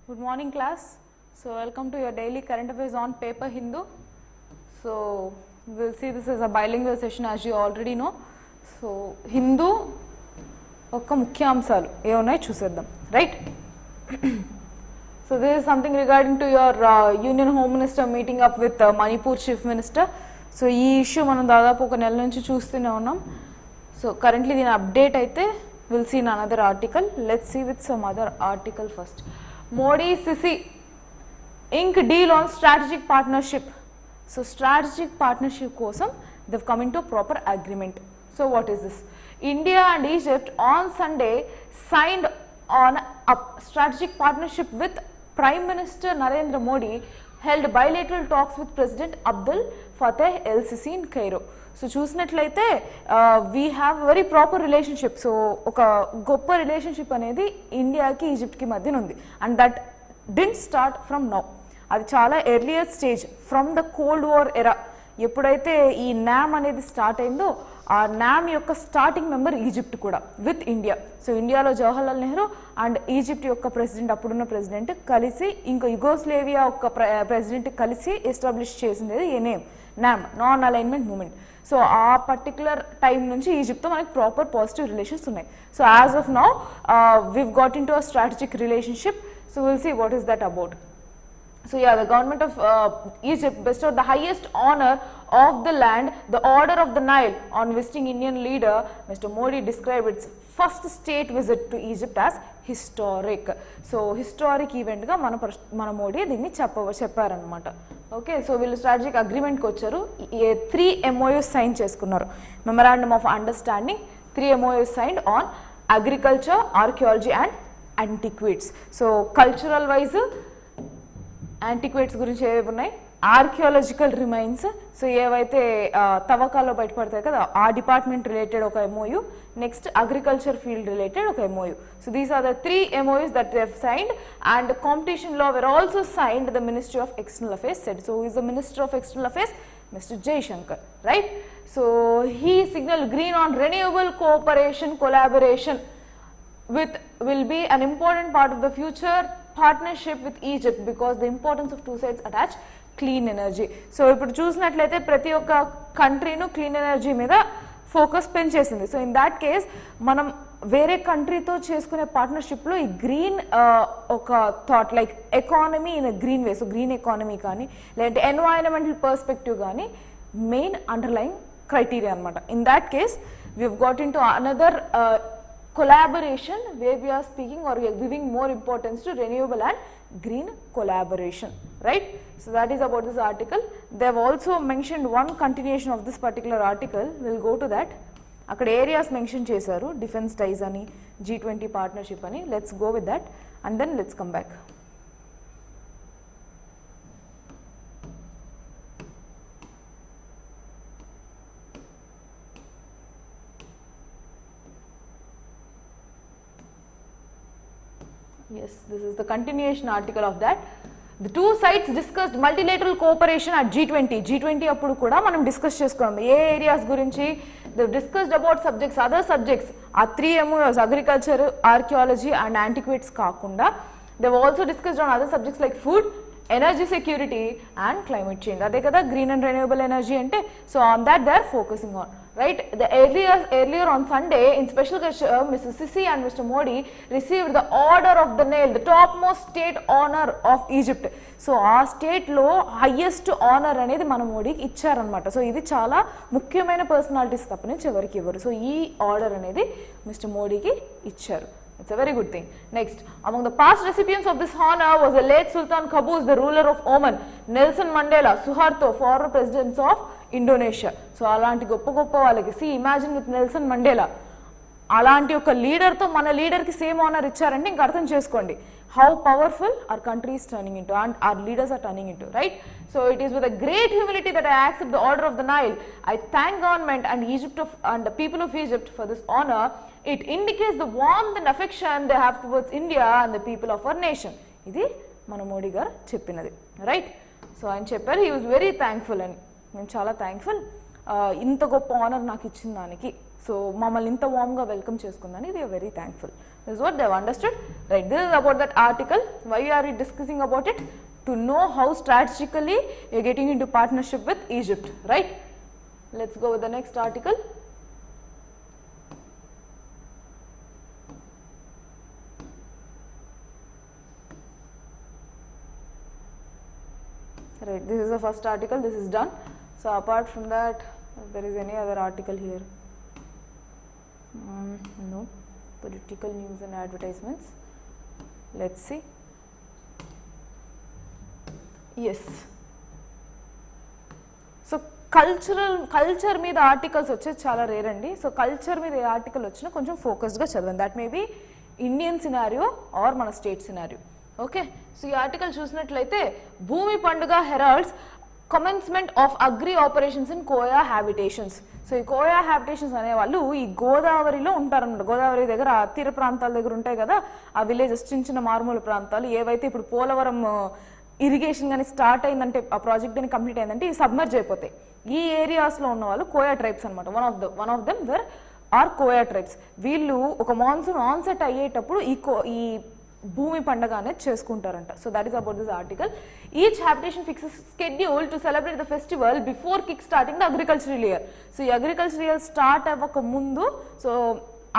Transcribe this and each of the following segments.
Good morning class. So welcome to your daily current affairs on paper Hindu. So we'll see this as a bilingual session as you already know. So Hindu oka mukhya amsalu evunnai chuseddam, right? So this is something regarding to your Union Home Minister meeting up with Manipur Chief Minister. So ee issue manam dadapu oka nela nunchi chustune unnam. So currently deen update aithe we'll see in another article. Let's see with some other article first. Modi Sisi ink deal on strategic partnership. So strategic partnership kosam they've come into a proper agreement. So what is this? India and Egypt on Sunday signed on a strategic partnership with Prime Minister Narendra Modi, held bilateral talks with President Abdel Fattah el-Sisi in Cairo. So చూసినట్లయితే we have a very proper relationship. So ఒక గొప్ప relationship అనేది ఇండియాకి ఈజిప్ట్కి మధ్యన ఉంది, and that didn't start from now. అది చాలా earlier stage from the cold war ఎరా. ఎప్పుడైతే ఈ నామ్ అనేది స్టార్ట్ అయిందో ఆ నామ్ యొక్క స్టార్టింగ్ మెంబర్ ఈజిప్ట్ కూడా విత్ ఇండియా. సో ఇండియాలో జవహర్లాల్ నెహ్రూ అండ్ ఈజిప్ట్ యొక్క ప్రెసిడెంట్ అప్పుడున్న ప్రెసిడెంట్ కలిసి ఇంకా యుగోస్లేవియా యొక్క ప్రెసిడెంట్ కలిసి ఎస్టాబ్లిష్ చేసింది ఈ నేమ్ నామ్, నాన్ అలైన్మెంట్ మూమెంట్. సో ఆ పర్టికులర్ టైం నుంచి ఈజిప్ట్తో మనకి ప్రాపర్ పాజిటివ్ రిలేషన్స్ ఉన్నాయి. So as of now weave got in to a strategic relationship. So we'll see what is that about. So yeah, the government of Egypt bestowed the highest honor of the land, the Order of the Nile, on visiting Indian leader. Mr. Modi described its first state visit to Egypt as historic. So historic event ga mana Modi దీన్ని చెప్పారన్నమాట. Okay, so వీళ్ళు strategic అగ్రిమెంట్కి వచ్చారు. 3 MOUs sign చేసుకున్నారు. Memorandum of understanding, 3 MOUs signed on agriculture, archaeology and antiquities. So cultural wise యాంటిక్వేట్స్ గురించి ఏవేవి ఉన్నాయి, archaeological remains, so ఏవైతే తవ్వకాల్లో బయటపడతాయి కదా ఆ డిపార్ట్మెంట్ రిలేటెడ్ ఒక MOU, next agriculture field related ఒక MOU. So these are the 3 MOUs that they have signed, and competition law were also signed. The Ministry of External Affairs said. So who is the Minister of External Affairs? Mr. Jaishankar, right? So he signaled green on renewable cooperation collaboration will be an important part of the future partnership with Egypt because the importance of two sides attach clean energy. So ఇప్పుడు చూసినట్లయితే ప్రతి ఒక్క కంట్రీను clean energy మీద focus పెంచేసింది. So in that case మనం వేరే కంట్రీతో చేసుకునే పార్ట్నర్షిప్లో ఈ గ్రీన్ ఒక thought like economy in green way, so green economy కానీ లేదంటే ఎన్వైరన్మెంటల్ పర్స్పెక్టివ్ కానీ మెయిన్ అండర్లైన్ క్రైటీరియా అనమాట. In that case we've got into another collaboration where we are speaking or we are giving more importance to renewable and green collaboration, right? So that is about this article. They have also mentioned one continuation of this particular article. We'll go to that. అక్కడ areas mention చేశారు, defence ties అని, G20 partnership అని. Let's go with that and then let's come back. Yes, this is the continuation article of that. The two sides discussed multilateral cooperation at G20. G20 అప్పుడు కూడా మనం discuss చేసుకున్నాం ఏ areas గురించి. They discussed about subjects, other subjects. ఆ 3 MOUs agriculture, archaeology and antiquities కాకుండా they've also discussed on other subjects like food, energy security and climate change. అదే కదా green and renewable energy అంటే. So on that they are focusing on, right? The earlier on Sunday in special guest Mr. Sisi and Mr. Modi received the Order of the Nile, the topmost state honor of Egypt. So ఆ state లో highest honour అనేది మన మోడీకి ఇచ్చారనమాట. So ఇది చాలా ముఖ్యమైన personalities తప్ప నుంచి ఎవరికి ఇవ్వరు. సో ఈ ఆర్డర్ అనేది మిస్టర్ మోడీకి ఇచ్చారు. It's a very good thing. Next, among the past recipients of this honor was the late Sultan Qaboos, the ruler of Oman, Nelson Mandela, Suharto, former presidents of Indonesia. So అలాంటి గొప్ప గొప్ప వాళ్ళకి, see, imagine with Nelson Mandela, అలాంటి ఒక లీడర్తో మన లీడర్కి same honour ఇచ్చారంటే ఇంక అర్థం చేసుకోండి how powerful our country is turning into and our leaders are turning into, right? So it is with a great humility that I accept the Order of the Nile. I thank government and the people of Egypt for this honor. It indicates the warmth and affection they have towards India and the people of our nation. ఇది మన మోడీ గారు చెప్పినది, right? So ఆయన చెప్పారు he was very thankful అని. నేను చాలా thankful ఇంత గొప్ప ఆనర్ నాకు ఇచ్చిన దానికి. సో మమ్మల్ని ఇంత వామ్గా వెల్కమ్ చేసుకుందని we are very thankful. This is what they have understood. Right, this is about that article. Why are we discussing about it? To know how strategically you are getting into partnership with Egypt. Right, let's go with the next article. Right, this is the first article, this is done. So apart from that, if there is any other article here, no, political news and advertisements. Let's see. Yes. So culture మీద articles వచ్చేది చాలా rare అండి. So culture మీద ఏ article వచ్చినా కొంచెం ఫోకస్డ్గా చదవండి. That may be Indian scenario or మన స్టేట్ సినారియో. ఓకే, సో ఈ ఆర్టికల్ చూసినట్లయితే Bhumi Panduga heralds commencement of agri operations in Koya habitations. So ఈ కోయా హ్యాబిటేషన్స్ అనేవాళ్ళు ఈ గోదావరిలో ఉంటారన్నమాట. గోదావరి దగ్గర తీర ప్రాంతాల దగ్గర ఉంటాయి కదా ఆ విలేజెస్, చిన్న చిన్న మారుమూల ప్రాంతాలు ఏవైతే ఇప్పుడు పోలవరం ఇరిగేషన్ కానీ స్టార్ట్ అయిందంటే ఆ ప్రాజెక్ట్ అని కంప్లీట్ అయిందంటే ఈ సబ్మర్జ్ అయిపోతాయి. ఈ ఏరియాస్లో ఉన్న వాళ్ళు కోయా ట్రైబ్స్ అనమాట. One of them were are Koya tribes. వీళ్ళు ఒక మాన్సూన్ ఆన్సెట్ అయ్యేటప్పుడు ఈ భూమి పండుగ అనేది చేసుకుంటారంట. So that is about this article. Each habitation fixes schedule to celebrate the festival before kick starting the agricultural year. So ఈ అగ్రికల్చరల్ ఇయర్ స్టార్ట్ అవ్వక ముందు, సో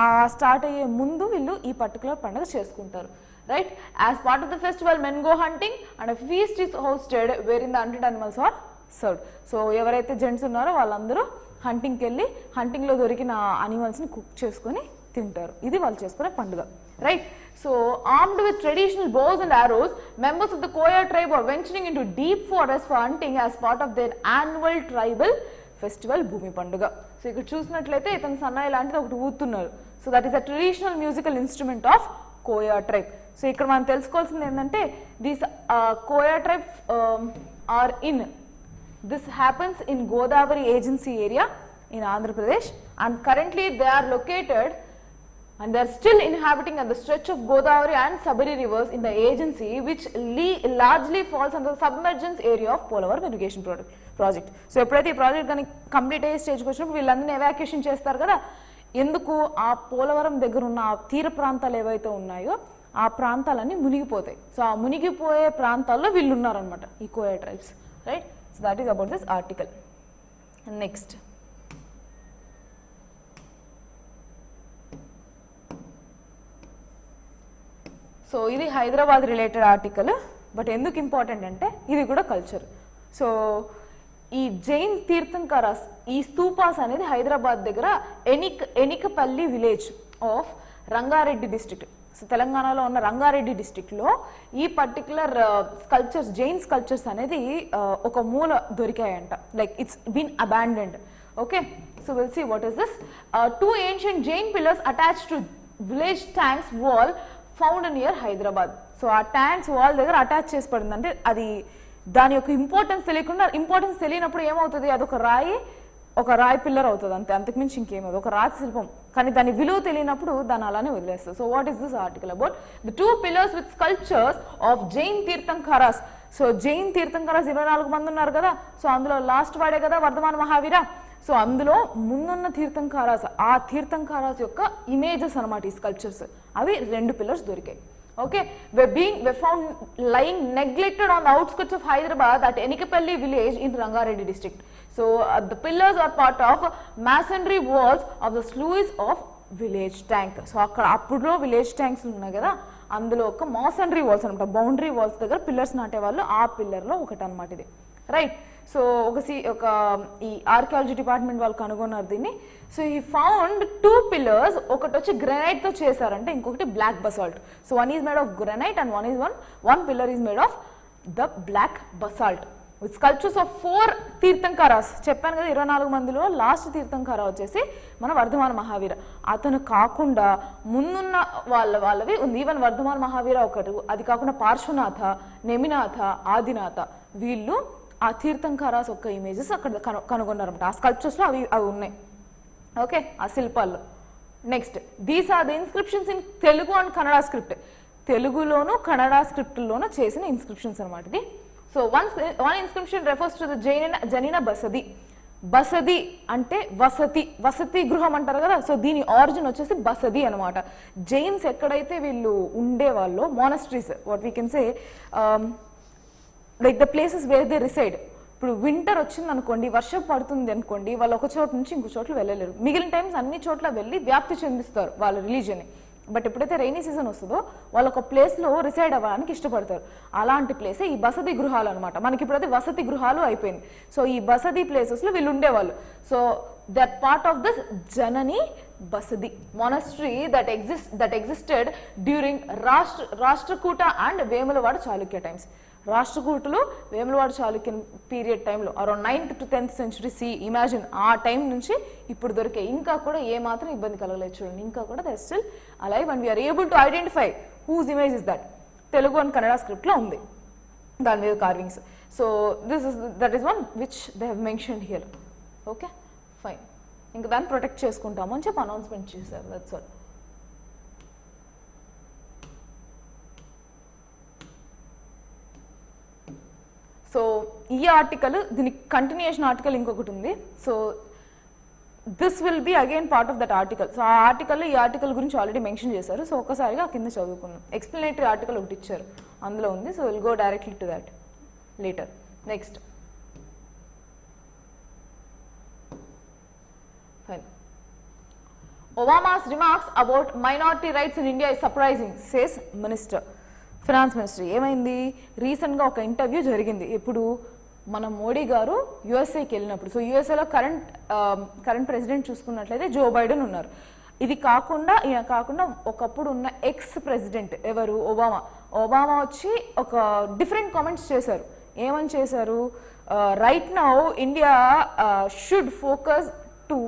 ఆ స్టార్ట్ అయ్యే ముందు వీళ్ళు ఈ పర్టికులర్ పండుగ చేసుకుంటారు. Right, as part of the festival men go hunting and feast is hosted where in the hunted animals are served. So ఎవరైతే జెంట్స్ ఉన్నారో వాళ్ళందరూ హంటింగ్కి వెళ్ళి హంటింగ్లో దొరికిన అనిమల్స్ని కుక్ చేసుకొని తింటారు. ఇది వాళ్ళు చేసుకునే పండుగ. Right, so armed with traditional bows and arrows, members of the Koya tribe are venturing into deep forest for hunting as part of their annual tribal festival Bhumi Panduga. So ఇక్కడ చూసినట్లయితే ఇతను సన్నాయి లాంటిది ఒకటి ఊతున్నారు. So that is a traditional musical instrument of Koya tribe. So ఇక్కడ మనం తెలుసుకోవాల్సింది ఏంటంటే these Koya tribe are in this happens in Godavari agency area in Andhra Pradesh and currently they are located and they are still inhabiting at the stretch of Godavari and Sabari rivers in the agency which largely falls under the submergence area of Polavaram irrigation project. So ఎప్పుడైతే ఈ project కానీ complete అయ్యే స్టేజ్కి వచ్చినప్పుడు వీళ్ళందరినీ evacuation చేస్తారు కదా. ఎందుకు ఆ పోలవరం దగ్గర ఉన్న ఆ తీర ప్రాంతాలు ఏవైతే ఉన్నాయో ఆ ప్రాంతాలన్నీ మునిగిపోతాయి. సో ఆ మునిగిపోయే ప్రాంతాల్లో వీళ్ళు ఉన్నారనమాట ఈ Koya tribes. Right, so that is about this article. Next so ఇది హైదరాబాద్ రిలేటెడ్ ఆర్టికల్. బట్ ఎందుకు ఇంపార్టెంట్ అంటే ఇది కూడా కల్చర్. సో ఈ జైన్ తీర్థంకరాస్ ఈ స్తూపాస్ అనేది హైదరాబాద్ దగ్గర Enikapalli village of Rangareddy district. So తెలంగాణలో ఉన్న రంగారెడ్డి డిస్ట్రిక్ట్లో ఈ పర్టికులర్ స్కల్ప్చర్స్ జైన్ స్కల్ప్చర్స్ అనేది ఒక మూల దొరికాయంట. Like it's been abandoned. Okay, so will see what is this. Two ancient Jain pillars attached to village tanks wall found near Hyderabad. So ఆ ట్యాంక్స్ వాల్ దగ్గర అటాచ్ చేసి పడింది. అంటే అది దాని యొక్క ఇంపార్టెన్స్ తెలియకుండా, ఇంపార్టెన్స్ తెలియనప్పుడు ఏమవుతుంది, అది ఒక రాయి పిల్లర్ అవుతుంది అంతే, అంతకుమించి ఇంకేమవుతుంది, ఒక రాతి శిల్పం. కానీ దాని విలువ తెలియనప్పుడు దాన్ని అలానే వదిలేస్తుంది. So what is this article about the two pillars with sculptures of Jain tirthankaras. So Jain tirthankaras 24 మంది ఉన్నారు కదా. సో అందులో లాస్ట్ వాడే కదా వర్ధమాన మహావీర. సో అందులో ముందున్న తీర్థంకరాస్, ఆ తీర్థంకరాస్ యొక్క ఇమేజెస్ అనమాట ఈ స్కల్ప్చర్స్. అవి 2 పిల్లర్స్ దొరికాయి. Okay, were found lying neglected on the outskirts of Hyderabad at Enikapalli village in Rangareddy district. So the pillars are part of masonry walls of the sluice of village tank. So అక్కడ అప్పుడులో village tanks ఉన్నాయి కదా, అందులో ఒక మాసనరీ walls అనమాట, boundary walls దగ్గర pillars నాటేవాళ్ళు. ఆ పిల్లర్లో ఒకటి అనమాట ఇది. రైట్, సో ఒక ఈ ఆర్కియాలజీ డిపార్ట్మెంట్ వాళ్ళు కనుగొన్నారు దీన్ని. సో ఈ ఫౌండ్ 2 పిల్లర్స్, ఒకటి వచ్చి గ్రానైట్ తో చేశారంటే, ఇంకొకటి black basalt. So one is made of granite and one pillar is made of the black basalt with sculptures of 4 tirthankaras. చెప్పాను కదా 24 మందిలో లాస్ట్ తీర్థంకర వచ్చేసి మన వర్ధమాన మహావీర. అతను కాకుండా ముందున్న వాళ్ళవి ఉంది. ఈవెన్ వర్ధమాన మహావీర ఒకటి, అది కాకుండా పార్శ్వనాథ, నెమినాథ, ఆదినాథ, వీళ్ళు ఆ తీర్థంకరాస్ యొక్క ఇమేజెస్ అక్కడ కనుగొన్నారన్నమాట. ఆ స్కల్ప్చర్స్లో అవి ఉన్నాయి. ఓకే, ఆ శిల్పాల్లో. Next, these are the inscriptions in Telugu and Kannada script. తెలుగులోను కన్నడ స్క్రిప్ట్లోనూ చేసిన ఇన్స్క్రిప్షన్స్ అనమాట ఇది. So one inscription refers to the Jaina basadi. Basadi అంటే వసతి గృహం అంటారు కదా, సో దీని ఆరిజిన్ వచ్చేసి బసది అనమాట. జైన్స్ ఎక్కడైతే వీళ్ళు ఉండేవాళ్ళు, monasteries what we can say like the places where they reside. ఇప్పుడు వింటర్ వచ్చింది అనుకోండి, వర్షం పడుతుంది అనుకోండి, వాళ్ళు ఒక చోట నుంచి ఇంకో చోట్ల వెళ్ళలేరు. మిగిలిన టైమ్స్ అన్ని చోట్ల వెళ్ళి వ్యాప్తి చెందిస్తారు వాళ్ళ రిలీజియన్ని. బట్ ఎప్పుడైతే రైనీ సీజన్ వస్తుందో వాళ్ళు ఒక ప్లేస్లో రిసైడ్ అవ్వడానికి ఇష్టపడతారు. అలాంటి ప్లేసే ఈ బసది గృహాలు అనమాట. మనకి ఇప్పుడైతే వసతి గృహాలు అయిపోయింది. సో ఈ బసది ప్లేసెస్లో వీళ్ళు ఉండేవాళ్ళు. So that part of this Janani Basadi monastery that existed during Rashtrakuta and Vemulavada Chalukya times. రాష్ట్రకూటులు వేములవాడ చాళుక్య పీరియడ్ టైంలో around 9th to 10th century imagine ఆ టైం నుంచి ఇప్పుడు దొరికే ఇంకా కూడా ఏ మాత్రం ఇబ్బంది కలగలేదు చూడండి. ఇంకా కూడా they still alive and we are able to identify whose image is that. Telugu and Kannada స్క్రిప్ట్లో ఉంది దాని మీద carvings. So that is one which they have mentioned here. Okay fine. ఇంకా దాన్ని ప్రొటెక్ట్ చేసుకుంటాము అని చెప్పి అనౌన్స్మెంట్ చేశారు. That's all. సో ఈ ఆర్టికల్ దీనికి కంటిన్యూషన్ ఆర్టికల్ ఇంకొకటి ఉంది. So this will be again part of that article. So ఆ ఆర్టికల్లో ఈ ఆర్టికల్ గురించి ఆల్రెడీ మెన్షన్ చేశారు. సో ఒక్కసారిగా కింద చదువుకున్నాం. ఎక్స్ప్లెనేటరీ ఆర్టికల్ ఒకటి ఇచ్చారు, అందులో ఉంది. So will go directly to that later. Next fine. Obama's remarks about minority rights in India is surprising, says Minister. Finance ministry ఏమైంది, రీసెంట్గా ఒక ఇంటర్వ్యూ జరిగింది. ఇప్పుడు మన మోడీ గారు యుఎస్ఏకి వెళ్ళినప్పుడు, సో యుఎస్ఏలో కరెంట్ ప్రెసిడెంట్ చూసుకున్నట్లయితే జో బైడెన్ ఉన్నారు. ఇది కాకుండా ఒకప్పుడు ఉన్న ఎక్స్ ప్రెసిడెంట్ ఎవరు, ఒబామా వచ్చి ఒక డిఫరెంట్ కామెంట్స్ చేశారు. ఏమని చేశారు, right now India should focus to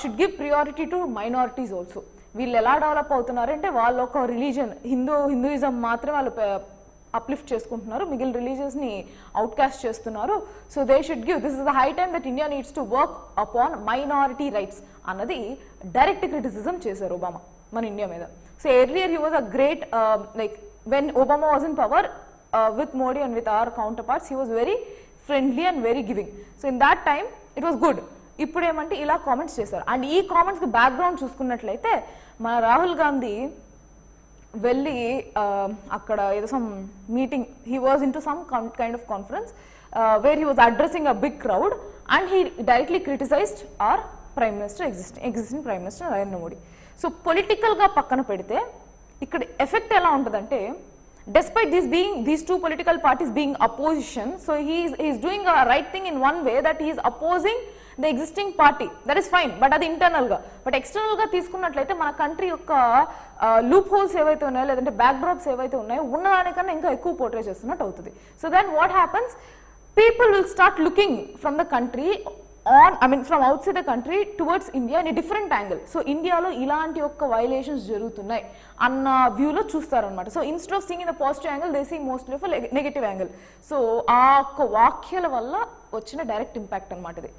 should give priority to minorities also. వీళ్ళు ఎలా డెవలప్ అవుతున్నారంటే వాళ్ళు ఒక రిలీజన్ హిందూయిజం మాత్రమే వాళ్ళు అప్లిఫ్ట్ చేసుకుంటున్నారు, మిగిలిన రిలీజియన్స్ని అవుట్కాస్ట్ చేస్తున్నారు. So they should give, this is the high time that India needs to work upon minority rights అన్నది డైరెక్ట్ క్రిటిసిజం చేశారు ఒబామా మన ఇండియా మీద. So earlier he was a great like when Obama was in power with Modi and with our counter parts he was very friendly and very giving. So in that time it was good. ఇప్పుడు ఏమంటే ఇలా comments చేశారు. And ఈ కామెంట్స్కి background చూసుకున్నట్లయితే మన రాహుల్ గాంధీ వెళ్ళి అక్కడ ఏదో some meeting, he was in to some kind of conference where he was addressing a big crowd and he directly criticised our prime minister existing prime minister Narendra Modi. So పొలిటికల్గా పక్కన పెడితే ఇక్కడ ఎఫెక్ట్ ఎలా ఉంటుందంటే, despite these two political parties being opposition, so he is doing a right thing in one way, that he is opposing the existing party. That is fine, but అది internal గా. But external గా తీసుకున్నట్లయితే మన country యొక్క loop holes ఏవైతే ఉన్నాయో లేదంటే back drops ఏవైతే ఉన్నాయో ఉన్నదానికన్నా ఇంకా ఎక్కువ పోర్ట్రే చేస్తున్నట్టు అవుతుంది. So then what happens, people will start looking from the country from outside the country towards India in a different angle. So ఇండియాలో ఇలాంటి ఒక్క వైలేషన్స్ జరుగుతున్నాయి అన్న వ్యూలో చూస్తారనమాట. So instead of seeing in the positive angle they see mostly of negative angle. So ఆ ఒక్క వాక్యాల వల్ల వచ్చిన డైరెక్ట్ ఇంపాక్ట్ అనమాట ఇది.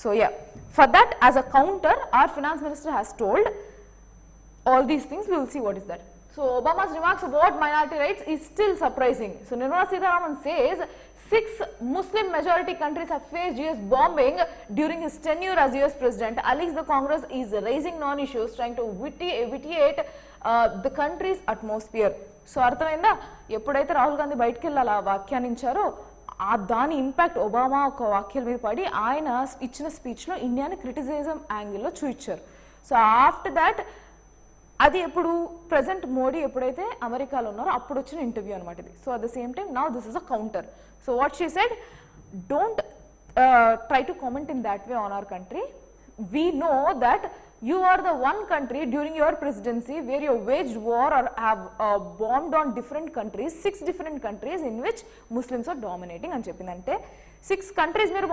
So for that as a counter our finance minister has told all these things. We will see what is that. So Obama's remarks about minority rights is still surprising. So Nirmala Sitharaman says 6 Muslim majority countries have faced US bombing during his tenure as US president. Alleges the Congress is raising non-issues, trying to vitiate the country's atmosphere. So అర్థమైందా, ఎప్పుడైతే రాహుల్ గాంధీ బయటకు వెళ్ళి అలా వ్యాఖ్యానించారో దాని impact Obama ఒక వాక్యాల మీద పడి ఆయన ఇచ్చిన స్పీచ్లో ఇండియాని క్రిటిసిజం యాంగిల్లో చూపించారు. సో ఆఫ్టర్ దాట్ అది ఎప్పుడు ప్రెసెంట్ మోడీ ఎప్పుడైతే అమెరికాలో ఉన్నారో అప్పుడు వచ్చిన ఇంటర్వ్యూ అనమాట ఇది. So at the same time now this is a counter. So what she said, don't try to comment in that way on our country. We know that you are the one country during your presidency where you waged war or have bombed on different countries, 6 different countries in which Muslims are dominating అని చెప్పిందంటే 6 countries మీరు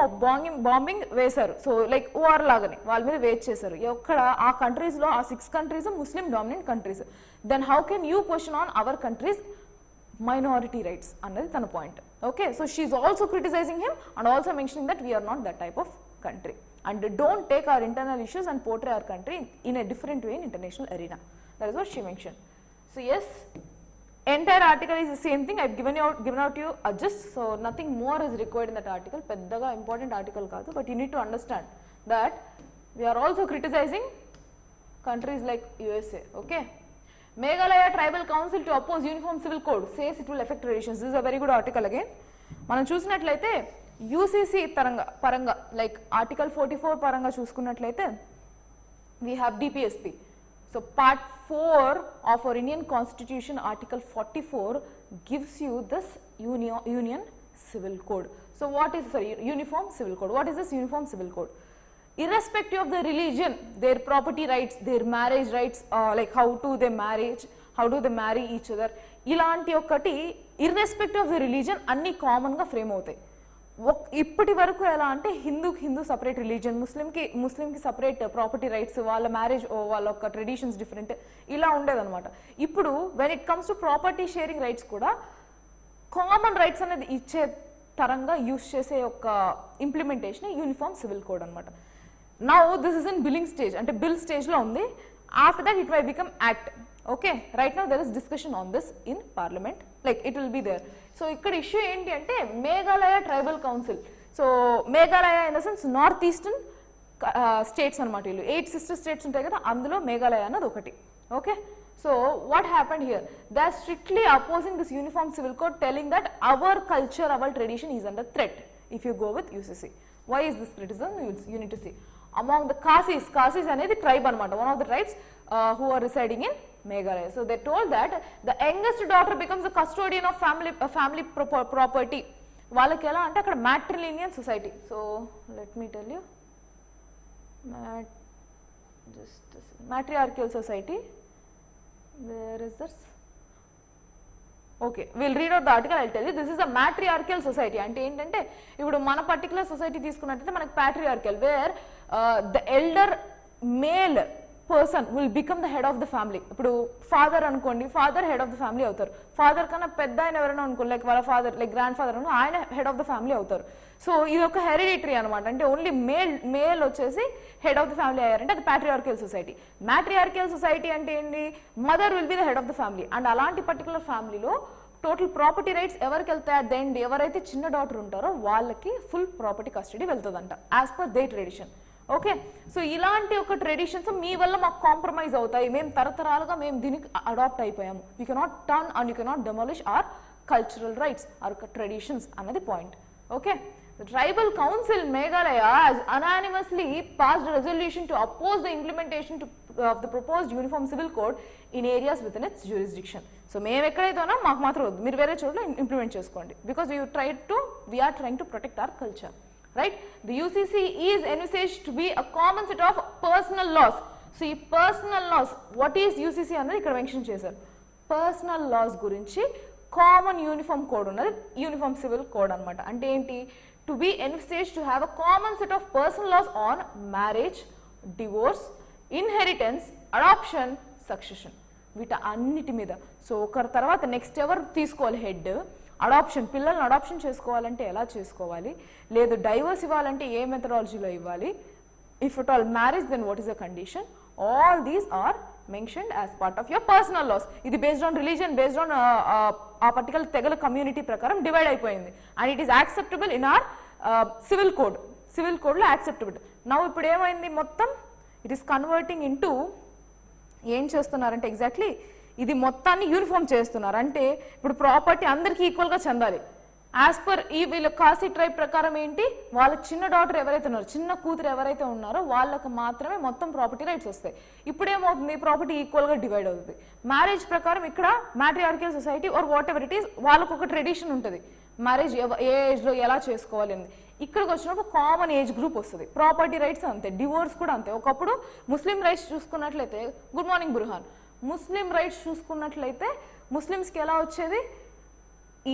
bombing వేశారు. So like war లాగానే వాళ్ళ మీద wait చేశారు. ఎక్కడ ఆ కంట్రీస్లో ఆ 6 countries Muslim dominant countries. Then how can you question on our countries minority rights అన్నది తన point. Okay, so she is also criticising him and also mentioning that we are not that type of country and don't take our internal issues and portray our country in a different way in international arena. That is what she mentioned. So yes, entire article is the same thing. I've given out you a gist, so nothing more is required in that article. Peddaga important article kaadu, but you need to understand that we are also criticizing countries like USA. Okay, Meghalaya Tribal Council to oppose Uniform Civil Code says it will affect traditions. This is a very good article again. మనం చూసినట్లయితే UCC పరంగా like article 44 పరంగా చూసుకున్నట్లయితే we have DPSP. So part 4 of our Indian Constitution, article 44 gives you this Union Civil Code. So what is, sorry, Uniform Civil Code? What is this Uniform Civil Code? Irrespective of the religion, their property rights, their marriage rights, like how do they marry each other, ఇలాంటి ఒకటి irrespective of the religion అన్ని common గా frame అవుతాయి. ఇప్పటి వరకు ఎలా అంటే Hindu separate religion, ముస్లింకి సపరేట్ ప్రాపర్టీ రైట్స్, వాళ్ళ మ్యారేజ్ వాళ్ళ యొక్క ట్రెడిషన్స్ డిఫరెంట్, ఇలా ఉండేదన్నమాట. ఇప్పుడు when it comes to property sharing rights కూడా కామన్ రైట్స్ అనేది ఇచ్చే తరంగా యూజ్ చేసే ఒక ఇంప్లిమెంటేషన్ యూనిఫామ్ సివిల్ కోడ్ అనమాట. Now this is in billing stage, అంటే బిల్ స్టేజ్లో ఉంది. After that it may become act. Okay, right now there is discussion on this in parliament, like it will be there. So ikkada issue enti ante Meghalaya Tribal Council. So Meghalaya in the sense north eastern states anamata, 8 sister states untayi kada, అందులో Meghalaya anadi ఒకటి. Okay, so what happened here, they are strictly opposing this uniform civil code, telling that our culture, our tradition is under threat if you go with UCC. Why is this criticism? You need to see. Among the Khasis అనేది tribe anamata, one of the tribes who are residing in Meghalaya. So they told that the youngest daughter becomes a custodian of family property. వాళ్ళకి ఎలా అంటే అక్కడ matrilineal society. So let me tell you, matriarchal society. Where is this? Okay, we'll read out the article. I'll tell you. This is a matriarchal society. అంటే ఏంటంటే ఇప్పుడు మన particular society తీసుకున్నట్లయితే మనకి patriarchal, where the elder male person will become the head of the family. ఇప్పుడు father అనుకోండి, father head of the family అవుతారు. Father కన్నా పెద్ద ఆయన ఎవరైనా అనుకోండి, లైక్ వాళ్ళ ఫాదర్, లైక్ గ్రాండ్ ఫాదర్ అను, ఆయన హెడ్ ఆఫ్ ద ఫ్యామిలీ అవుతారు. సో ఇది ఒక హెరిడిటరీ అనమాట, అంటే ఓన్లీ మేల్ వచ్చేసి హెడ్ ఆఫ్ ద ఫ్యామిలీ అయ్యారంటే అది ప్యాట్రియార్కియల్ సొసైటీ. మ్యాట్రియార్కియల్ సొసైటీ అంటే ఏంటి, mother will be the head of the family. And అలాంటి పర్టికులర్ ఫ్యామిలీలో టోటల్ ప్రాపర్టీ రైట్స్ ఎవరికి వెళ్తాయి అట్ ద ఎండ్, ఎవరైతే చిన్న డాటర్ ఉంటారో వాళ్ళకి ఫుల్ ప్రాపర్టీ కస్టడీ వెళ్తుందంట as per they tradition. Okay, so ఇలాంటి ఒక ట్రెడిషన్స్ మీ వల్ల మాకు కాంప్రమైజ్ అవుతాయి, మేము తరతరాలుగా మేము దీనికి అడాప్ట్ అయిపోయాము. You cannot turn and you cannot demolish our cultural rights, our traditions అన్నది point. Okay, the tribal council Meghalaya has unanimously passed a resolution to oppose the implementation of the proposed uniform civil code in areas within its jurisdiction. So మేము ఎక్కడైతే ఉన్నా మాకు మాత్రం వద్దు, మీరు వేరే చోట్ల ఇంప్లిమెంట్ చేసుకోండి, because we are trying to protect our culture. Right? The UCC is envisaged to be a common set of personal laws. So ఈ personal laws, what is UCC అన్నది ఇక్కడ మెన్షన్ చేశారు. పర్సనల్ లాస్ గురించి common uniform code ఉన్నది uniform civil code అనమాట. అంటే ఏంటి, to be envisaged to have a common set of personal laws on marriage, divorce, inheritance, adoption, succession, వీట అన్నిటి మీద. సో ఒకరి తర్వాత నెక్స్ట్ ఎవరు తీసుకోవాలి హెడ్, అడాప్షన్, పిల్లల్ని అడాప్షన్ చేసుకోవాలంటే ఎలా చేసుకోవాలి, లేదు డైవర్స్ ఇవ్వాలంటే ఏ మెథడాలజీలో ఇవ్వాలి, if at all marriage then what is the condition, all these are mentioned as part of your personal laws. ఇది based on religion, based on ఆ పర్టికులర్ తెగల కమ్యూనిటీ ప్రకారం డివైడ్ అయిపోయింది. And it is acceptable in our civil code, civil కోడ్లో acceptable. Now ఇప్పుడు ఏమైంది, మొత్తం it is converting into ఏం చేస్తున్నారంటే ఎగ్జాక్ట్లీ ఇది మొత్తాన్ని యూనిఫామ్ చేస్తున్నారు. అంటే ఇప్పుడు ప్రాపర్టీ అందరికీ ఈక్వల్గా చెందాలి. యాజ్ పర్ ఈ వీళ్ళ కాశీ ట్రైబ్ ప్రకారం ఏంటి, వాళ్ళ చిన్న డాటర్ ఎవరైతే ఉన్నారో, చిన్న కూతురు ఎవరైతే ఉన్నారో వాళ్ళకు మాత్రమే మొత్తం ప్రాపర్టీ రైట్స్ వస్తాయి. ఇప్పుడు ఏమవుతుంది, ప్రాపర్టీ ఈక్వల్గా డివైడ్ అవుతుంది. మ్యారేజ్ ప్రకారం ఇక్కడ matriarchal society or whatever it is, వాళ్ళకు ఒక ట్రెడిషన్ ఉంటుంది, మ్యారేజ్ ఏ ఏజ్లో ఎలా చేసుకోవాలి అని. ఇక్కడికి వచ్చినప్పుడు కామన్ ఏజ్ గ్రూప్ వస్తుంది. ప్రాపర్టీ రైట్స్ అంతే, డివోర్స్ కూడా అంతే. ఒకప్పుడు ముస్లిం రైట్స్ చూసుకున్నట్లయితే, గుడ్ మార్నింగ్ బుర్హాన్, ముస్లిం రైట్స్ చూసుకున్నట్లయితే ముస్లిమ్స్కి ఎలా వచ్చేది,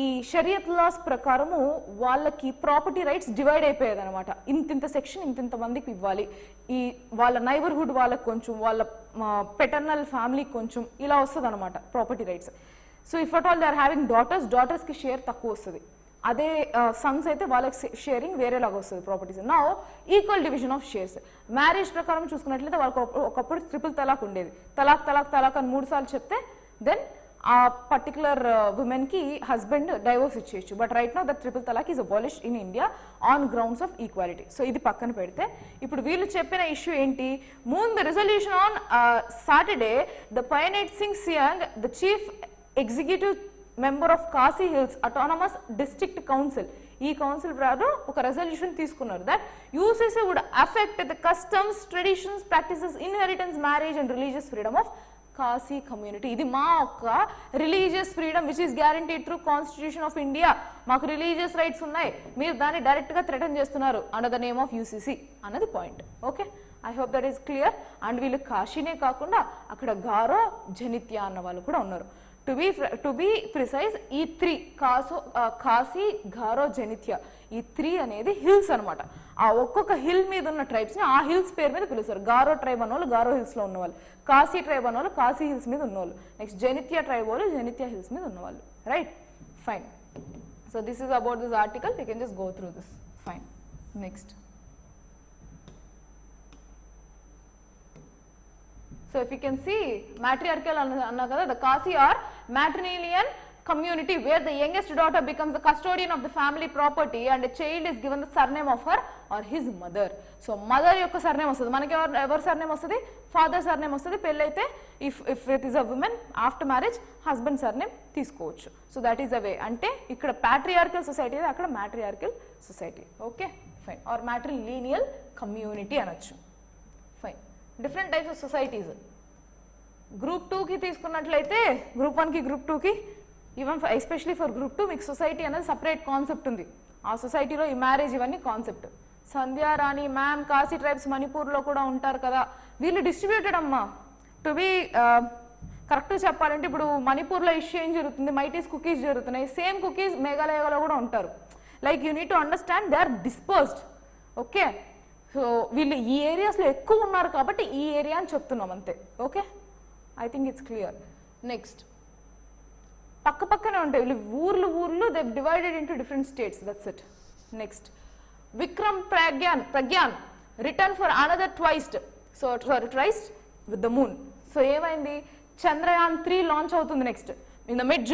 ఈ షరియత్ లాస్ ప్రకారము వాళ్ళకి ప్రాపర్టీ రైట్స్ డివైడ్ అయిపోయేది అనమాట. ఇంతింత సెక్షన్ ఇంతింత మందికి ఇవ్వాలి, ఈ వాళ్ళ నైబర్హుడ్ వాళ్ళకి కొంచెం, వాళ్ళ పెటర్నల్ ఫ్యామిలీకి కొంచెం, ఇలా వస్తుంది అనమాట property rights. So if at all they are having డాటర్స్కి షేర్ తక్కువ వస్తుంది, అదే సన్స్ అయితే వాళ్ళకి షేరింగ్ వేరేలాగా వస్తుంది ప్రాపర్టీస్. నా equal division of shares. Marriage ప్రకారం చూసుకున్నట్లయితే వాళ్ళకి ఒకప్పుడు ట్రిపుల్ తలాక్ ఉండేది, తలాక్ తలాక్ తలాక్ అని 3 సార్లు చెప్తే దెన్ ఆ పర్టికులర్ ఉమెన్కి హస్బెండ్ డైవోర్స్ ఇచ్చేయచ్చు. But right now the triple talaq is abolished in India on grounds of equality. So ఇది పక్కన పెడితే ఇప్పుడు వీళ్ళు చెప్పిన ఇష్యూ ఏంటి, moon the resolution on Saturday the Pyniaid Sing Syiem the chief executive member of Khasi Hills Autonomous District Council, ఈ council వారు ఒక రెజల్యూషన్ తీసుకున్నారు that UCC would affect the customs, traditions, practices, inheritance, marriage and religious freedom of Kashi community. ఇది మా యొక్క religious freedom which is guaranteed through constitution of India. మాకు religious rights ఉన్నాయి, మీరు దాన్ని డైరెక్ట్గా థ్రెటన్ చేస్తున్నారు under the name of UCC అన్నది point. Okay, I hope that is clear. And వీళ్ళు కాశీనే కాకుండా అక్కడ గారో, జనిత్య అన్న వాళ్ళు కూడా ఉన్నారు. టు బి ప్రిసైజ్ ఈ 3 కాశీ, గారో, జనిత్య ఈ 3 అనేది హిల్స్ అనమాట. ఆ ఒక్కొక్క హిల్ మీద ఉన్న ట్రైబ్స్ని ఆ హిల్స్ పేరు మీద పిలుస్తారు. గారో ట్రైబ్ అన్నోళ్ళు గారో హిల్స్లో ఉన్నవాళ్ళు, కాశీ ట్రైబ్ అన్నోళ్ళు కాశీ హిల్స్ మీద ఉన్నవాళ్ళు, నెక్స్ట్ జనిత్య ట్రైబ్ వాళ్ళు జనిత్య హిల్స్ మీద ఉన్నవాళ్ళు. Right, fine. So this is about this article, you can just go through this. Fine. Next, so if you can see matriarchal anna kada, the Kasi are matrilineal community where the youngest daughter becomes the custodian of the family property and a child is given the surname of her or his mother. So mother yokka surname ostadi, manaki ever surname ostadi, father surname ostadi. Pellaithe if it is a woman, after marriage husband surname తీసుకోవచ్చు. So that is the way. అంటే ఇక్కడ patriarchal society అది, అక్కడ matriarchal society. Okay, fine. or matrilineal community అనొచ్చు. Fine. Different types of societies. Group 2కి తీసుకున్నట్లయితే group 1కి, group 2కి, ఈవెన్ ఎస్పెషలీ ఫర్ గ్రూప్ 2 మీకు సొసైటీ అనేది సపరేట్ కాన్సెప్ట్ ఉంది. ఆ సొసైటీలో ఈ మ్యారేజ్ ఇవన్నీ కాన్సెప్ట్. సంధ్యా రాణి మ్యామ్ కాశీ ట్రైబ్స్ మణిపూర్లో కూడా ఉంటారు కదా, వీళ్ళు డిస్ట్రిబ్యూటెడ్ అమ్మా. టు బి కరెక్ట్గా చెప్పాలంటే ఇప్పుడు మణిపూర్లో ఇష్యూ ఏం జరుగుతుంది, మైటీస్ కుకీస్ జరుగుతున్నాయి, సేమ్ కుకీస్ మేఘాలయలో కూడా ఉంటారు. Like you need to understand they are dispersed. Okay, so వీళ్ళు ఈ ఏరియాస్లో ఎక్కువ ఉన్నారు కాబట్టి ఈ ఏరియా అని చెప్తున్నాం అంతే. Okay, I think it's clear. Next, పక్క పక్కనే ఉంటాయి వీళ్ళు ఊర్లు they divided into different states, that's it. Next, Vikram Pragyan return for another twice with the moon. So ఏమైంది, చంద్రయాన్ 3 లాంచ్ అవుతుంది నెక్స్ట్ ఇన్ ద మిడ్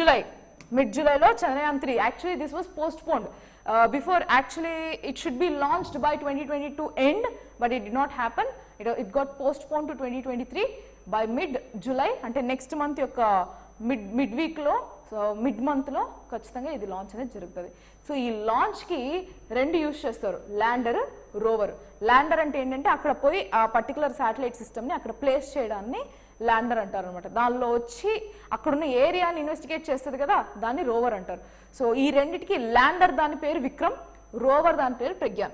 జూలైలో Chandrayaan 3. Actually this was postponed before, actually it should be launched by 2022 end, but it did not happen. It got postponed to 2023 by mid July, అంటే next month యొక్క mid వీక్లో, so mid మంత్లో ఖచ్చితంగా ఇది launch అనేది జరుగుతుంది. So ఈ లాంచ్కి 2 use చేస్తారు, ల్యాండర్, రోవర్. ల్యాండర్ అంటే ఏంటంటే అక్కడ పోయి ఆ పర్టికులర్ శాటిలైట్ సిస్టమ్ని అక్కడ ప్లేస్ చేయడాన్ని ల్యాండర్ అంటారు అనమాట. దానిలో వచ్చి అక్కడున్న ఏరియాని ఇన్వెస్టిగేట్ చేస్తుంది కదా, దాన్ని రోవర్ అంటారు. సో ఈ రెండింటికి ల్యాండర్ దాని పేరు విక్రమ్, రోవర్ దాని పేరు ప్రగ్యాన్.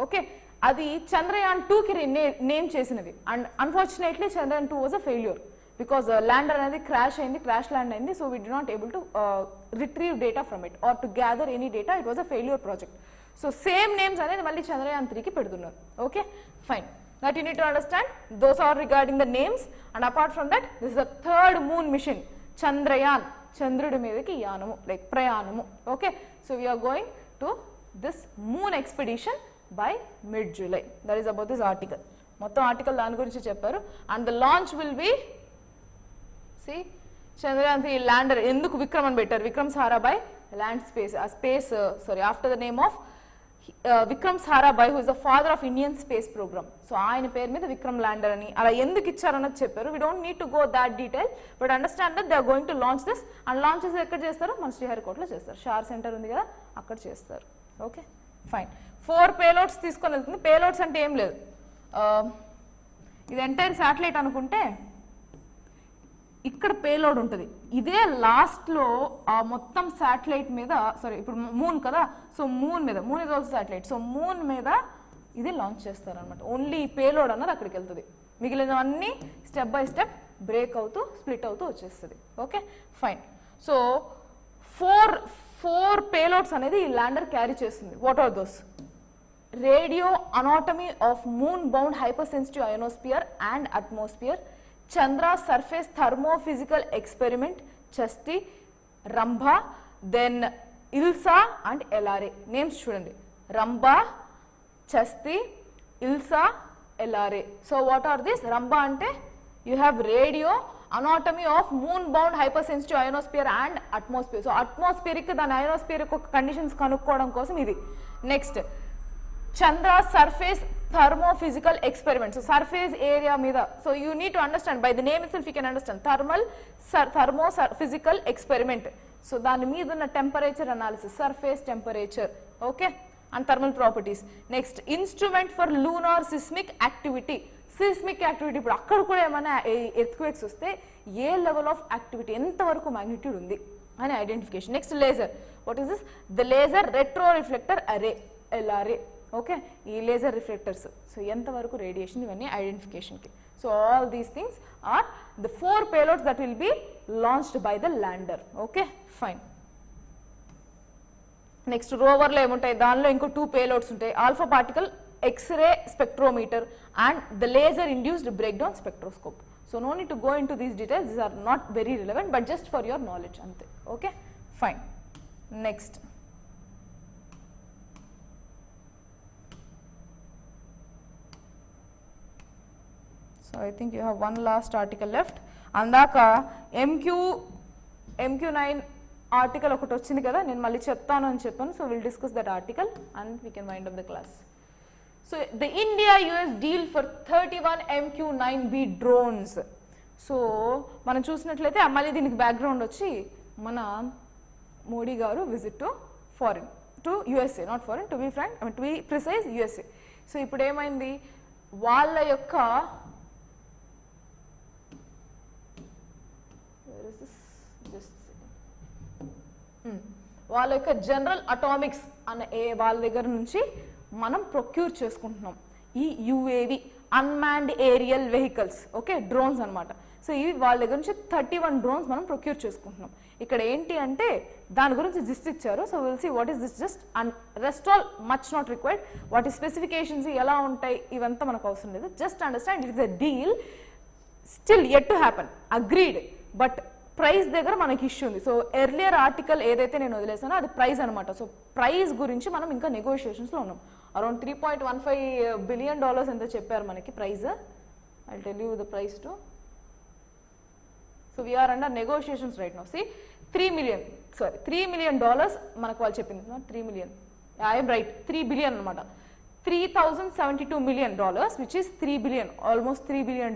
ఓకే, అది చంద్రయాన్ 2కి నేమ్ చేసినవి. And unfortunately Chandrayaan 2 was a failure because lander అనేది క్రాష్ ల్యాండ్ అయింది. So we did not able to retrieve data from it or to gather any data. It was a failure project. So same names అనేది మళ్ళీ చంద్రయాన్ 3కి పెడుతున్నారు. Okay, fine. That you need to understand. Those are regarding the names. And apart from that, this is the 3rd moon mission, Chandrayaan. Chandrudu meedaki yanamu, like prayanamu. Okay, so we are going to this moon expedition by mid-July. That is about this article. Mottham article dani gurinchi chepparu. And the launch will be, see, Chandrayaan 3 lander. Enduku Vikram ani bettaru, Vikram Sarabhai land space, after the name of Vikram Sarabhai, who is the father of Indian space programme. So ఆయన పేరు మీద Vikram lander అని అలా ఎందుకు ఇచ్చారన్నది చెప్పారు. We don't need to go that detail, but understand that they are going to launch this. And launches ఎక్కడ చేస్తారు, మన శ్రీహరికోటలో చేస్తారు. షార్ సెంటర్ ఉంది కదా, అక్కడ చేస్తారు. Okay, fine. 4 పేలోడ్స్ తీసుకొని వెళ్తుంది. పేలోడ్స్ అంటే ఏం లేదు, ఇది ఎంటైర్ శాటిలైట్ అనుకుంటే ఇక్కడ పేలోడ్ ఉంటుంది. ఇదే లాస్ట్లో ఆ మొత్తం శాటిలైట్ మీద, ఇప్పుడు మూన్ కదా, so moon is also satellite. So moon మీద ఇది లాంచ్ చేస్తారనమాట. ఓన్లీ పేలోడ్ అన్నది అక్కడికి వెళ్తుంది, మిగిలినవన్నీ స్టెప్ బై స్టెప్ బ్రేక్ అవుతూ స్ప్లిట్ అవుతూ వచ్చేస్తుంది. Okay, fine. సో 4 పేలోడ్స్ అనేది ఈ ల్యాండర్ క్యారీ చేస్తుంది. What are those? Radio anatomy of moon bound hypersensitive ionosphere and atmosphere, Chandra surface thermophysical experiment, Chasti, Rambha, then Ilsa and LRA. Names chudandi, Rambha, Chasti, Ilsa, LRA. So what are these? Rambha ante you have radio anatomy of moon bound hyper sensitive ionosphere and atmosphere. So atmospheric దాని ionospheric ఒక conditions కనుక్కోవడం కోసం ఇది. Next Chandra surface thermophysical experiment. So surface area మీద, so you need to understand by the name itself you can understand thermo physical experiment. So దాని మీద ఉన్న temperature analysis, surface temperature, okay, and thermal properties. Next instrument for lunar seismic activity. Seismic activity ఇప్పుడు అక్కడ కూడా ఏమైనా earthquakes వస్తే ఏ level of activity, ఎంతవరకు మ్యాగ్నిట్యూడ్ ఉంది అని identification. Next laser. What is this? The laser retro reflector array, LRA, okay, ఈ లేజర్ రిఫ్లెక్టర్స్. సో ఎంతవరకు రేడియేషన్, ఇవన్నీ ఐడెంటిఫికేషన్కి. So all these things are the 4 payloads that will be launched by the lander. Okay, fine. Next రోవర్లో ఏముంటాయి, దానిలో ఇంకో 2 payloads ఉంటాయి. Alpha particle x-ray spectrometer and the laser induced breakdown spectroscope. So no need to go into these details, these are not very relevant but just for your knowledge అంతే. Okay, fine. Next so I think you have one last article left. అందాక MQ9 article ఒకటి వచ్చింది కదా, నేను మళ్ళీ చెప్తాను అని చెప్పాను. So will discuss that article and we can wind up the class. So the India US deal for 31 MQ9B drones. సో మనం చూసినట్లయితే మళ్ళీ దీనికి బ్యాక్గ్రౌండ్ వచ్చి మన మోడీ గారు visit to foreign, to USA, not foreign, to be frank, to be precise USA. So ఇప్పుడు ఏమైంది, వాళ్ళ యొక్క వాళ్ళ యొక్క జనరల్ అటామిక్స్ అన్న వాళ్ళ దగ్గర నుంచి మనం ప్రొక్యూర్ చేసుకుంటున్నాం ఈ UAV, unmanned aerial vehicles, okay, drones అనమాట. సో ఇవి వాళ్ళ దగ్గర నుంచి 31 డ్రోన్స్ మనం ప్రొక్యూర్ చేసుకుంటున్నాం. ఇక్కడ ఏంటి అంటే దాని గురించి జిస్ట్ ఇచ్చారు. So will see what is this just and rest all much not required. వాటి స్పెసిఫికేషన్స్ ఎలా ఉంటాయి ఇవంతా మనకు అవసరం లేదు. Just understand it is a deal, still yet to happen, agreed, but price దగ్గర మనకి ఇష్యూ ఉంది. సో ఎర్లియర్ ఆర్టికల్ ఏదైతే నేను వదిలేసానో అది ప్రైస్ అనమాట. సో ప్రైస్ గురించి మనం ఇంకా నెగోషియేషన్స్లో ఉన్నాం. అరౌండ్ $3.15 బిలియన్ ఎంత చెప్పారు మనకి price. I will tell you the price too. So we are under negotiations right now. See $3 million మనకు వాళ్ళు చెప్పింది, 3 million, ఐఎమ్ రైట్, 3 billion అనమాట. $3,072 million, which is 3 billion, almost $3 billion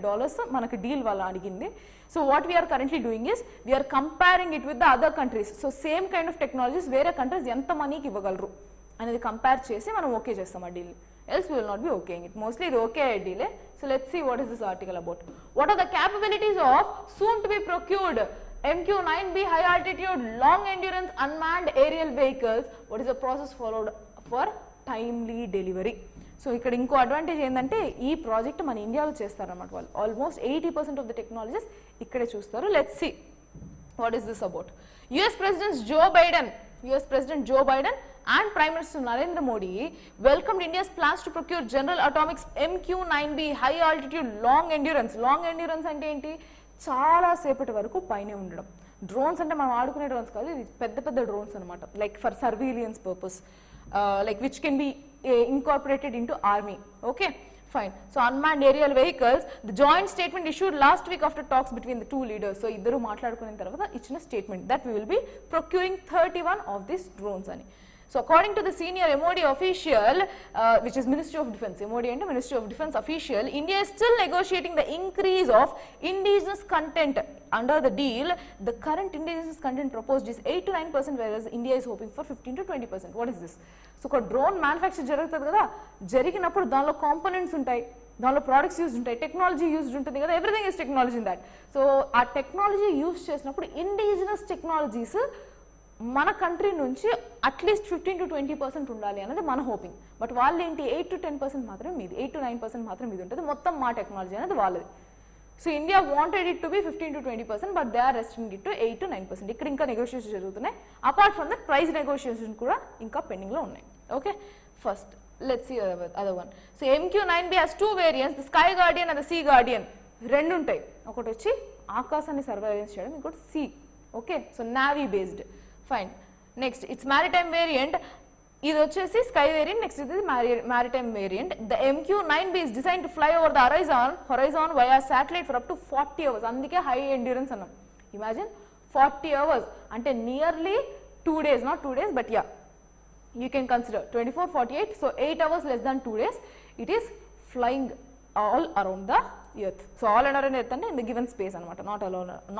మనకి డీల్ వాళ్ళు అడిగింది. So what we are currently doing is we are comparing it with the other countries. So same kind of technologies వేరే countries ఎంత మనీకి ఇవ్వగలరు అనేది కంపేర్ చేసి మనం ఓకే చేస్తాం ఆ deal. Else will not be okaying it. Mostly ఇది ఓకే డీలే. So let's see what is this article about. What are the capabilities of soon to be procured MQ9B high altitude long endurance unmanned aerial vehicles? What is the process followed for timely delivery? So ఇక్కడ ఇంకో advantage ఏంటంటే ఈ project మన ఇండియాలో చేస్తారన్నమాట వాళ్ళు. Almost 80% of the technologies ఇక్కడే చూస్తారు. Let's see what is this about. US President Joe Biden and Prime Minister Narendra Modi welcomed India's plans to procure General Atomics MQ9B high altitude long endurance. Long endurance అంటే ఏంటి, చాలా సేపటి వరకు పైనే ఉండడం. Drones అంటే మనం ఆడుకునే డ్రోన్స్ కాదు, ఇది పెద్ద పెద్ద డ్రోన్స్ అనమాట, like for surveillance purpose, like which can be incorporated into army. Okay, fine. So unmanned aerial vehicles, the joint statement issued last week after talks between the two leaders. So iddaru maatladukuన్న tarvata ichina statement that we will be procuring 31 of these drones ani. So according to the senior MOD official, which is Ministry of Defence, MOD and Ministry of Defence official, India is still negotiating the increase of indigenous content under the deal. The current indigenous content proposed is 8 to 9%, whereas India is hoping for 15 to 20%. What is this? So ఒక drone manufacture జరుగుతుంది కదా, జరిగినప్పుడు దానిలో components ఉంటాయి, దానిలో products use ఉంటాయి, technology used ఉంటుంది కదా, everything is technology in that. So ఆ టెక్నాలజీ యూజ్ చేసినప్పుడు ఇండిజినస్ టెక్నాలజీస్ మన కంట్రీ నుంచి అట్లీస్ట్ 15 to 20% ఉండాలి అనేది మన హోపింగ్. బట్ వాళ్ళు ఏంటి 8 to 10% మాత్రమే మీది, 8 to 9% మాత్రమే మీది ఉంటుంది, మొత్తం మా టెక్నాలజీ అనేది వాళ్ళది. So India wanted it to be 15 to 20%, but they are restricting it to 8 to 9%. ఇక్కడ ఇంకా నెగోషియేషన్ జరుగుతున్నాయి. Apart from that price negotiation కూడా ఇంకా పెండింగ్లో ఉన్నాయి. Okay, first let's see other one. So MQ9B has 2 variants, the Sky Guardian and the Sea Guardian. రెండు ఉంటాయి, ఒకటి వచ్చి ఆకాశాన్ని సర్వైలెన్స్ చేయడం, ఇంకోటి sea. Okay, so navy based. Fine. Next, its maritime variant ఇది వచ్చేసి స్కై వేరియంట్, నెక్స్ట్ ఇది maritime variant. The MQ9B is designed to fly over the horizon via satellite for up to 40 hours. అందుకే high endurance అన్నాం. Imagine 40 hours అంటే nearly 2 days, not 2 days but yeah, you can consider 24, 48, so 8 hours less than 2 days. It is flying all around the earth. So all around the earth అంటే in the given space అనమాట,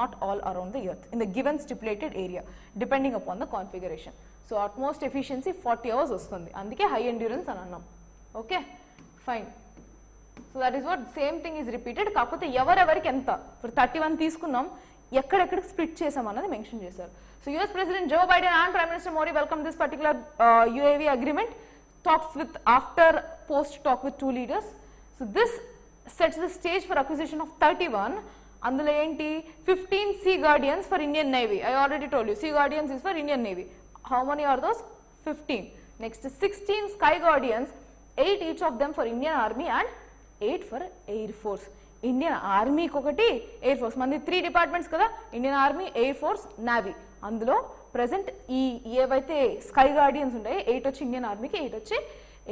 not all around the earth, in the given stipulated area depending upon the configuration. So utmost efficiency 40 hours వస్తుంది, అందుకే high endurance అని అన్నాం. Okay fine. So that is what same thing is repeated, కాకపోతే ఎవరెవరికి ఎంత, ఇప్పుడు 31 తీసుకున్నాం, ఎక్కడెక్కడికి స్ప్లిట్ చేసాం అన్నది మెన్షన్ చేశారు. So US president Joe Biden and prime minister Modi welcome this particular UAV agreement, talks with after post talk with two leaders. So this sets the stage for acquisition of 31. అందులో ఏంటి 15 Sea Guardians for Indian Navy. I already told you Sea Guardians is for Indian Navy. How many are those? 15. Next 16 Sky Guardians, 8 each of them for Indian Army and 8 for Air Force. Indian ఆర్మీకి ఒకటి, air force, మనది 3 departments కదా, Indian army, air force, navy. అందులో present ఈ ఏవైతే sky guardians ఉంటాయో 8 వచ్చి Indian ఆర్మీకి, 8 వచ్చి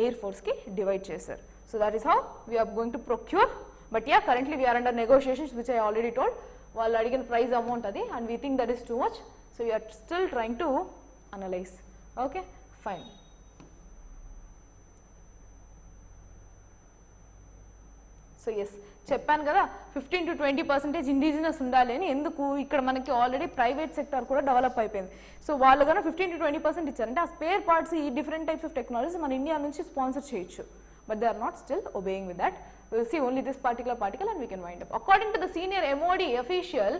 ఎయిర్ ఫోర్స్కి డివైడ్ చేశారు. So that is how we are going to procure. But ya currently we are under negotiations which I already told. వాళ్ళు అడిగిన ప్రైస్ అమౌంట్ అది, and we think that is too much. So we are still trying to analyse. Okay fine. So yes చెప్పాను కదా 15 to 20% indigenous ఉండాలి అని. ఎందుకు, ఇక్కడ మనకి ఆల్రెడీ ప్రైవేట్ సెక్టర్ కూడా డెవలప్ అయిపోయింది. సో వాళ్ళు కన్నా 15 to 20% ఇచ్చారంటే ఆ స్పేర్ పార్ట్స్, ఈ డిఫరెంట్ టైప్స్ ఆఫ్ టెక్నాలజీస్ మన ఇండియా నుంచి స్పాన్సర్ చేయొచ్చు. But they are not still obeying with that. We will see only this particular particle and we can wind up. According to the senior MOD official,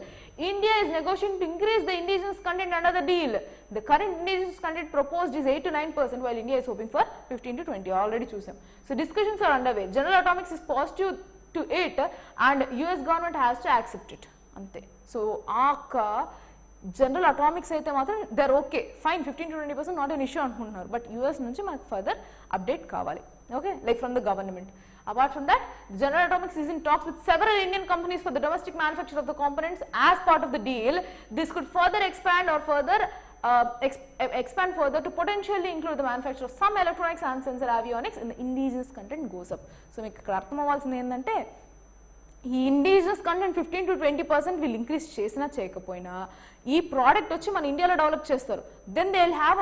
India is negotiating to increase the indigenous content under the deal. The current indigenous content proposed is 8 to 9%, while India is hoping for 15 to 20. Already choosem. So discussions are underway. General Atomics is positive to it and US government has to accept it. Ante. So General Atomics అయితే మాత్రం దర్ okay fine, 15 to 20% not an issue అనుకుంటున్నారు. But US నుంచి మనకు further update కావాలి. Okay, like from the government. Apart from that, General Atomics is in talks with several Indian companies for the domestic manufacture of the components as part of the deal. This could further expand further to potentially include the manufacture of some electronics and sensor avionics, and the indigenous content goes up. So మీకు ఇక్కడ అర్థం అవ్వాల్సింది ఏంటంటే ఈ indigenous content 15 to 20% వీళ్ళు increase చేసినా చేయకపోయినా ఈ ప్రోడక్ట్ వచ్చి మన ఇండియాలో డెవలప్ చేస్తారు. Then they will have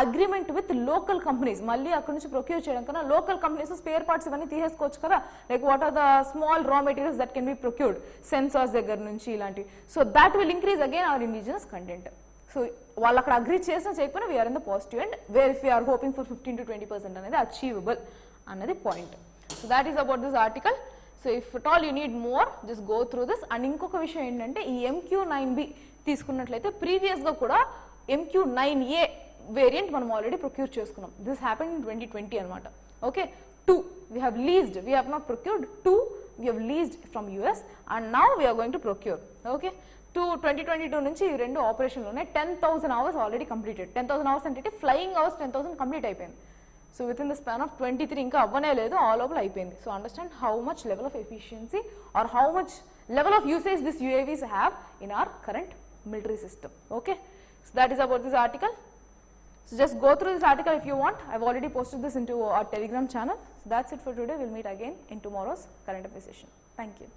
agreement with local companies. మళ్ళీ అక్కడ నుంచి ప్రొక్యూర్ చేయడం కన్నా లోకల్ కంపెనీస్ స్పేర్ పార్ట్స్ ఇవన్నీ తీసేసుకోవచ్చు కదా. Like what are the small raw materials that can be procured, sensors దగ్గర నుంచి ఇలాంటివి. So that will increase again our indigenous content. So వాళ్ళు అక్కడ అగ్రీ చేసినా చేయకపోయినా we are in the positive and where if we are hoping for 15 to 20% అనేది achievable అన్నది point. So that is about this article. So if at all you need more just go through this. And ఇంకొక విషయం ఏంటంటే ఈ MQ9B తీసుకున్నట్లయితే ప్రీవియస్గా కూడా MQ9A variant మనం ఆల్రెడీ ప్రొక్యూర్ చేసుకున్నాం. దిస్ హ్యాపెన్ ఇన్ 2020 అనమాట. Okay, 2 we have leased, we have not procured, 2 we have leased from US and now we are going to procure. Okay, 2022 నుంచి ఈ రెండు ఆపరేషన్లు ఉన్నాయి. 10,000 hours ఆల్రెడీ కంప్లీటెడ్. 10,000 hours అంటే flying hours 10,000 complete అయిపోయింది. So within the span of 23 ఇంకా అవ్వనే లేదు, all over అయిపోయింది. So understand how much level of efficiency are how much level of usage this UAVs have in our current military system. Okay, so that is about this article. So just go through this article if you want. I've already posted this into our Telegram channel. So that's it for today. We'll meet again in tomorrow's current affairs session. Thank you.